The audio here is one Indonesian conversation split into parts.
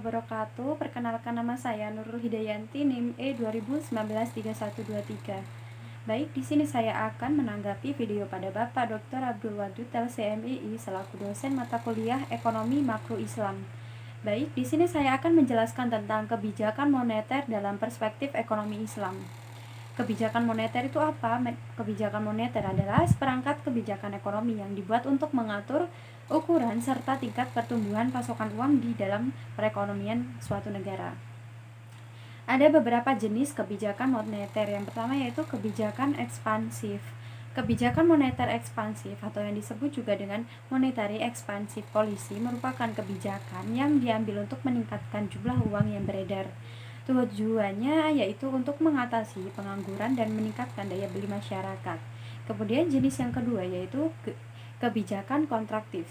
wabarakatuh. Perkenalkan, nama saya Nurul Hidayanti, NIM E20193123. Baik, di sini saya akan menanggapi video pada Bapak Dr. Abdul Wadud LCMII selaku dosen mata kuliah Ekonomi Makro Islam. Baik, di sini saya akan menjelaskan tentang kebijakan moneter dalam perspektif ekonomi Islam. Kebijakan moneter itu apa? Kebijakan moneter adalah seperangkat kebijakan ekonomi yang dibuat untuk mengatur ukuran serta tingkat pertumbuhan pasokan uang di dalam perekonomian suatu negara. Ada beberapa jenis kebijakan moneter. Yang pertama yaitu kebijakan ekspansif. Kebijakan moneter ekspansif atau yang disebut juga dengan monetary expansive policy merupakan kebijakan yang diambil untuk meningkatkan jumlah uang yang beredar. Tujuannya yaitu untuk mengatasi pengangguran dan meningkatkan daya beli masyarakat. Kemudian jenis yang kedua yaitu kebijakan kontraktif.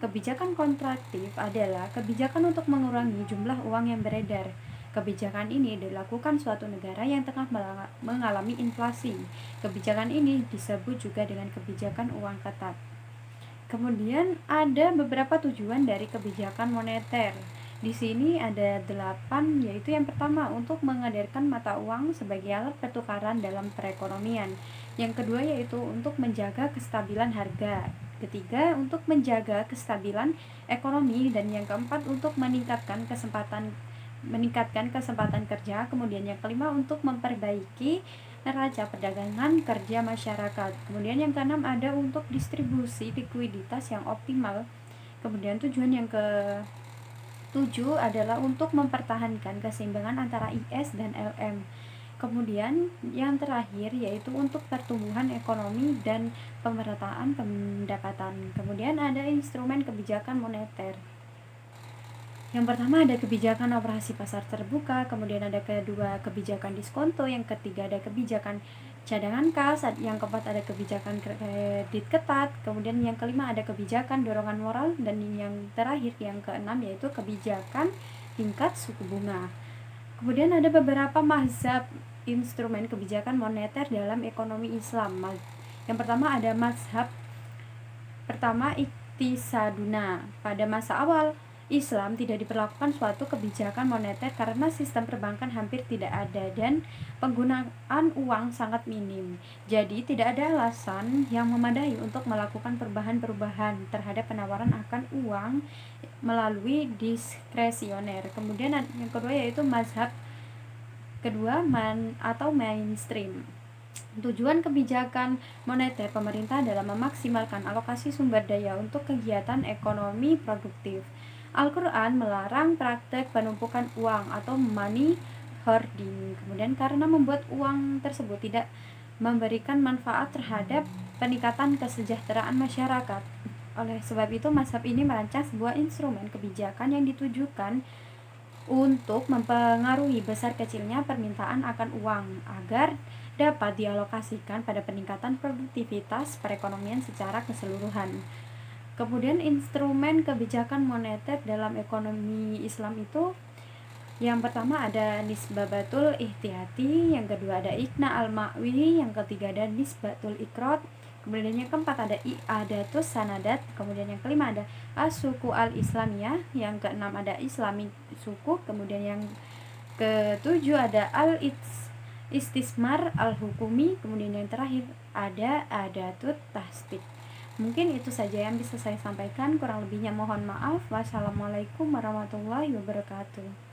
Kebijakan kontraktif adalah kebijakan untuk mengurangi jumlah uang yang beredar. Kebijakan ini dilakukan suatu negara yang tengah mengalami inflasi. Kebijakan ini disebut juga dengan kebijakan uang ketat. Kemudian ada beberapa tujuan dari kebijakan moneter. Di sini ada 8, yaitu yang pertama untuk mengedarkan mata uang sebagai alat pertukaran dalam perekonomian. Yang kedua yaitu untuk menjaga kestabilan harga. Ketiga, untuk menjaga kestabilan ekonomi, dan yang keempat untuk meningkatkan kesempatan kerja. Kemudian yang kelima untuk memperbaiki neraca perdagangan kerja masyarakat. Kemudian yang keenam ada untuk distribusi likuiditas yang optimal. Kemudian tujuan yang ke-7 adalah untuk mempertahankan keseimbangan antara IS dan LM. Kemudian yang terakhir yaitu untuk pertumbuhan ekonomi dan pemerataan pendapatan. Kemudian ada instrumen kebijakan moneter. Yang pertama ada kebijakan operasi pasar terbuka, kemudian ada kedua kebijakan diskonto, yang ketiga ada kebijakan cadangan kas, yang keempat ada kebijakan kredit ketat, kemudian yang kelima ada kebijakan dorongan moral, dan yang terakhir yang keenam yaitu kebijakan tingkat suku bunga. Kemudian ada beberapa mazhab instrumen kebijakan moneter dalam ekonomi Islam. Yang pertama ada mazhab pertama Iktisaduna. Pada masa awal Islam tidak diperlakukan suatu kebijakan moneter karena sistem perbankan hampir tidak ada dan penggunaan uang sangat minim. Jadi tidak ada alasan yang memadai untuk melakukan perubahan-perubahan terhadap penawaran akan uang melalui diskresioner. Kemudian yang kedua yaitu mazhab kedua atau mainstream. Tujuan kebijakan moneter pemerintah adalah memaksimalkan alokasi sumber daya untuk kegiatan ekonomi produktif. Al-Quran melarang praktek penumpukan uang atau money hoarding. Kemudian karena membuat uang tersebut tidak memberikan manfaat terhadap peningkatan kesejahteraan masyarakat. Oleh sebab itu, mazhab ini merancang sebuah instrumen kebijakan yang ditujukan untuk mempengaruhi besar kecilnya permintaan akan uang agar dapat dialokasikan pada peningkatan produktivitas perekonomian secara keseluruhan. Kemudian instrumen kebijakan moneter dalam ekonomi Islam itu yang pertama ada nisbatul ihtiyati, yang kedua ada ikna al-ma'wi, yang ketiga ada nisbatul ikrot, kemudian yang keempat ada i'adatus sanadat, kemudian yang kelima ada as-suku al-islamiyah, yang keenam ada islami suku, kemudian yang ketujuh ada al-istismar al-hukumi, kemudian yang terakhir ada adatut tasbih. Mungkin itu saja yang bisa saya sampaikan, kurang lebihnya mohon maaf. Wassalamualaikum warahmatullahi wabarakatuh.